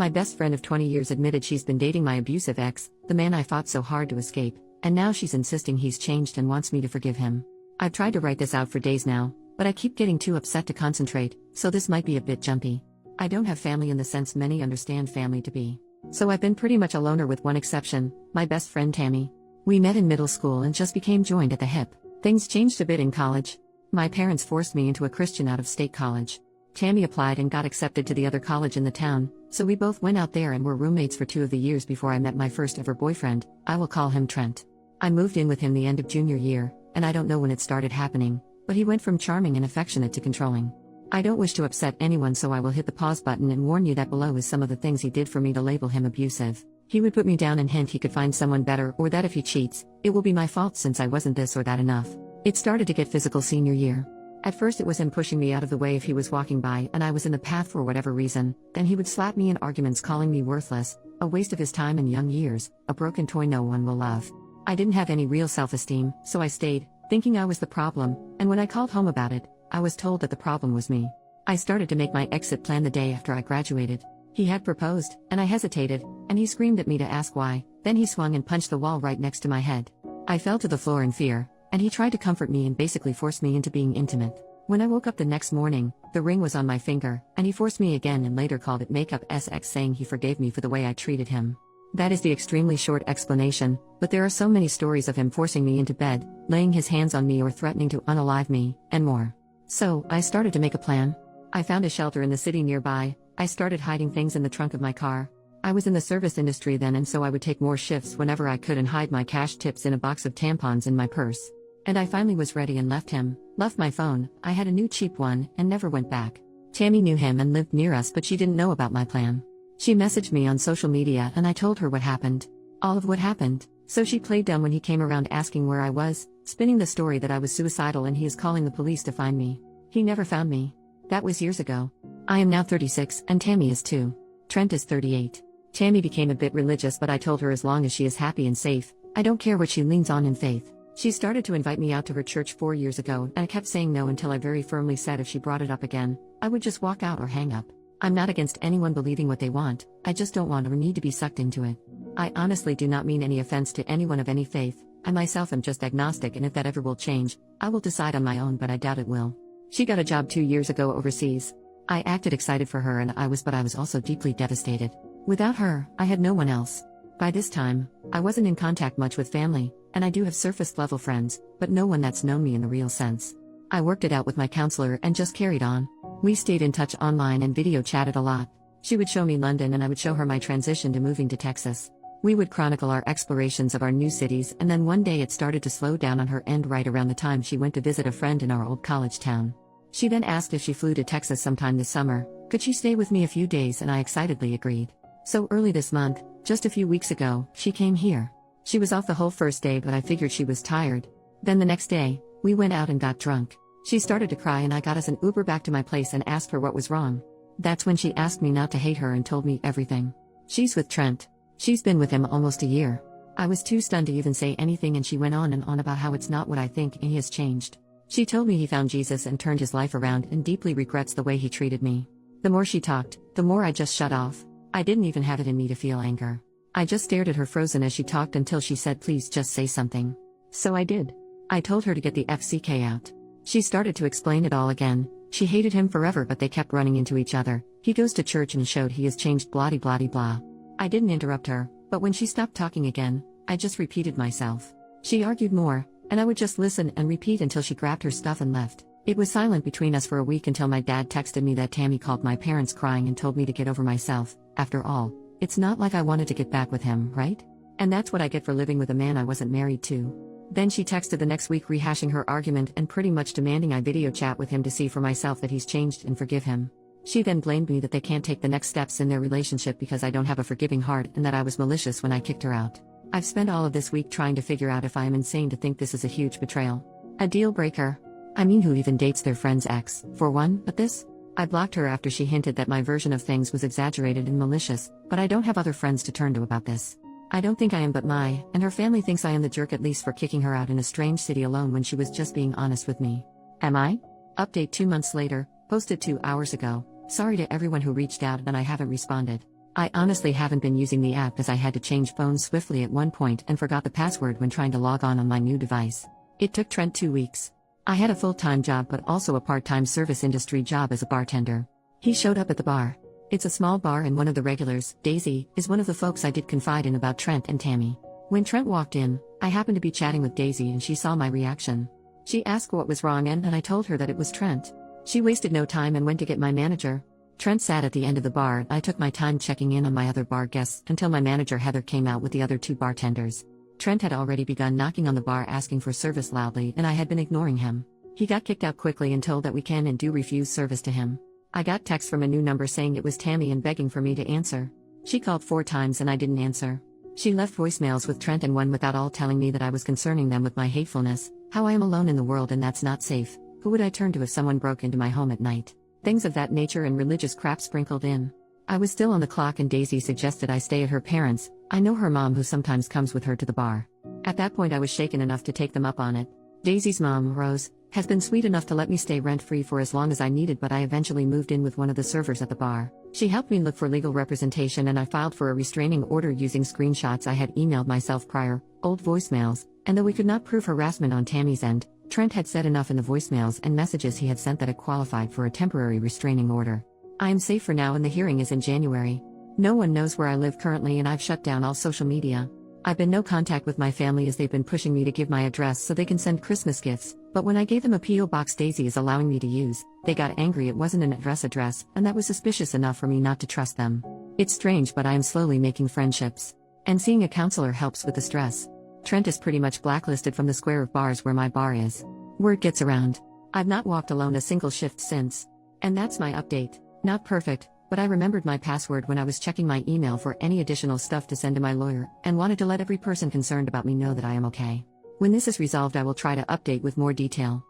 My best friend of 20 years admitted she's been dating my abusive ex, the man I fought so hard to escape, and now she's insisting he's changed and wants me to forgive him. I've tried to write this out for days now, but I keep getting too upset to concentrate, so this might be a bit jumpy. I don't have family in the sense many understand family to be. So I've been pretty much a loner with one exception, my best friend Tammy. We met in middle school and just became joined at the hip. Things changed a bit in college. My parents forced me into a Christian out-of-state college. Tammy applied and got accepted to the other college in the town, so we both went out there and were roommates for 2 of the years before I met my first ever boyfriend. I will call him Trent. I moved in with him the end of junior year, and I don't know when it started happening, but he went from charming and affectionate to controlling. I don't wish to upset anyone, so I will hit the pause button and warn you that below is some of the things he did for me to label him abusive. He would put me down and hint he could find someone better, or that if he cheats, it will be my fault since I wasn't this or that enough. It started to get physical senior year. At first it was him pushing me out of the way if he was walking by and I was in the path for whatever reason, then he would slap me in arguments calling me worthless, a waste of his time and young years, a broken toy no one will love. I didn't have any real self-esteem, so I stayed, thinking I was the problem, and when I called home about it, I was told that the problem was me. I started to make my exit plan the day after I graduated. He had proposed, and I hesitated, and he screamed at me to ask why, then he swung and punched the wall right next to my head. I fell to the floor in fear, and he tried to comfort me and basically forced me into being intimate. When I woke up the next morning, the ring was on my finger, and he forced me again and later called it makeup sex, saying he forgave me for the way I treated him. That is the extremely short explanation, but there are so many stories of him forcing me into bed, laying his hands on me or threatening to unalive me, and more. So, I started to make a plan. I found a shelter in the city nearby. I started hiding things in the trunk of my car. I was in the service industry then, and so I would take more shifts whenever I could and hide my cash tips in a box of tampons in my purse. And I finally was ready and left him, left my phone. I had a new cheap one, and never went back. Tammy knew him and lived near us, but she didn't know about my plan. She messaged me on social media and I told her what happened. All of what happened. So she played dumb when he came around asking where I was, spinning the story that I was suicidal and he is calling the police to find me. He never found me. That was years ago. I am now 36 and Tammy is too. Trent is 38. Tammy became a bit religious, but I told her as long as she is happy and safe, I don't care what she leans on in faith. She started to invite me out to her church 4 years ago, and I kept saying no until I very firmly said if she brought it up again, I would just walk out or hang up. I'm not against anyone believing what they want, I just don't want or need to be sucked into it. I honestly do not mean any offense to anyone of any faith. I myself am just agnostic, and if that ever will change, I will decide on my own, but I doubt it will. She got a job 2 years ago overseas. I acted excited for her but I was also deeply devastated. Without her, I had no one else. By this time, I wasn't in contact much with family, and I do have surface-level friends, but no one that's known me in the real sense. I worked it out with my counselor and just carried on. We stayed in touch online and video chatted a lot. She would show me London and I would show her my transition to moving to Texas. We would chronicle our explorations of our new cities, and then one day it started to slow down on her end right around the time she went to visit a friend in our old college town. She then asked if she flew to Texas sometime this summer, could she stay with me a few days, and I excitedly agreed. So early this month, just a few weeks ago, she came here. She was off the whole first day, but I figured she was tired. Then the next day, we went out and got drunk. She started to cry and I got us an Uber back to my place and asked her what was wrong. That's when she asked me not to hate her and told me everything. She's with Trent. She's been with him almost a year. I was too stunned to even say anything, and she went on and on about how it's not what I think and he has changed. She told me he found Jesus and turned his life around and deeply regrets the way he treated me. The more she talked, the more I just shut off. I didn't even have it in me to feel anger. I just stared at her frozen as she talked until she said, please just say something. So I did. I told her to get the FCK out. She started to explain it all again. She hated him forever, but they kept running into each other. He goes to church and showed he has changed blah blah blah. I didn't interrupt her, but when she stopped talking again, I just repeated myself. She argued more, and I would just listen and repeat until she grabbed her stuff and left. It was silent between us for a week until my dad texted me that Tammy called my parents crying and told me to get over myself. After all, it's not like I wanted to get back with him, right? And that's what I get for living with a man I wasn't married to. Then she texted the next week rehashing her argument and pretty much demanding I video chat with him to see for myself that he's changed and forgive him. She then blamed me that they can't take the next steps in their relationship because I don't have a forgiving heart and that I was malicious when I kicked her out. I've spent all of this week trying to figure out if I am insane to think this is a huge betrayal. A deal breaker. I mean, who even dates their friend's ex, for one, but this? I blocked her after she hinted that my version of things was exaggerated and malicious, but I don't have other friends to turn to about this. I don't think I am, but and her family thinks I am the jerk, at least for kicking her out in a strange city alone when she was just being honest with me. Am I? Update 2 months later, posted 2 hours ago. Sorry to everyone who reached out and I haven't responded. I honestly haven't been using the app as I had to change phones swiftly at one point and forgot the password when trying to log on my new device. It took Trent 2 weeks. I had a full-time job but also a part-time service industry job as a bartender. He showed up at the bar. It's a small bar and one of the regulars, Daisy, is one of the folks I did confide in about Trent and Tammy. When Trent walked in, I happened to be chatting with Daisy and she saw my reaction. She asked what was wrong and I told her that it was Trent. She wasted no time and went to get my manager. Trent sat at the end of the bar and I took my time checking in on my other bar guests until my manager Heather came out with the other 2 bartenders. Trent had already begun knocking on the bar asking for service loudly and I had been ignoring him. He got kicked out quickly and told that we can and do refuse service to him. I got text from a new number saying it was Tammy and begging for me to answer. She called 4 times and I didn't answer. She left voicemails with Trent and one without all telling me that I was concerning them with my hatefulness, how I am alone in the world and that's not safe, who would I turn to if someone broke into my home at night. Things of that nature and religious crap sprinkled in. I was still on the clock and Daisy suggested I stay at her parents'. I know her mom who sometimes comes with her to the bar. At that point I was shaken enough to take them up on it. Daisy's mom, Rose, has been sweet enough to let me stay rent-free for as long as I needed but I eventually moved in with one of the servers at the bar. She helped me look for legal representation and I filed for a restraining order using screenshots I had emailed myself prior, old voicemails, and though we could not prove harassment on Tammy's end, Trent had said enough in the voicemails and messages he had sent that it qualified for a temporary restraining order. I am safe for now and the hearing is in January. No one knows where I live currently and I've shut down all social media. I've been no contact with my family as they've been pushing me to give my address so they can send Christmas gifts, but when I gave them a P.O. box Daisy is allowing me to use, they got angry it wasn't an address, and that was suspicious enough for me not to trust them. It's strange but I am slowly making friendships. And seeing a counselor helps with the stress. Trent is pretty much blacklisted from the square of bars where my bar is. Word gets around. I've not walked alone a single shift since. And that's my update. Not perfect, but I remembered my password when I was checking my email for any additional stuff to send to my lawyer, and wanted to let every person concerned about me know that I am okay. When this is resolved I will try to update with more detail.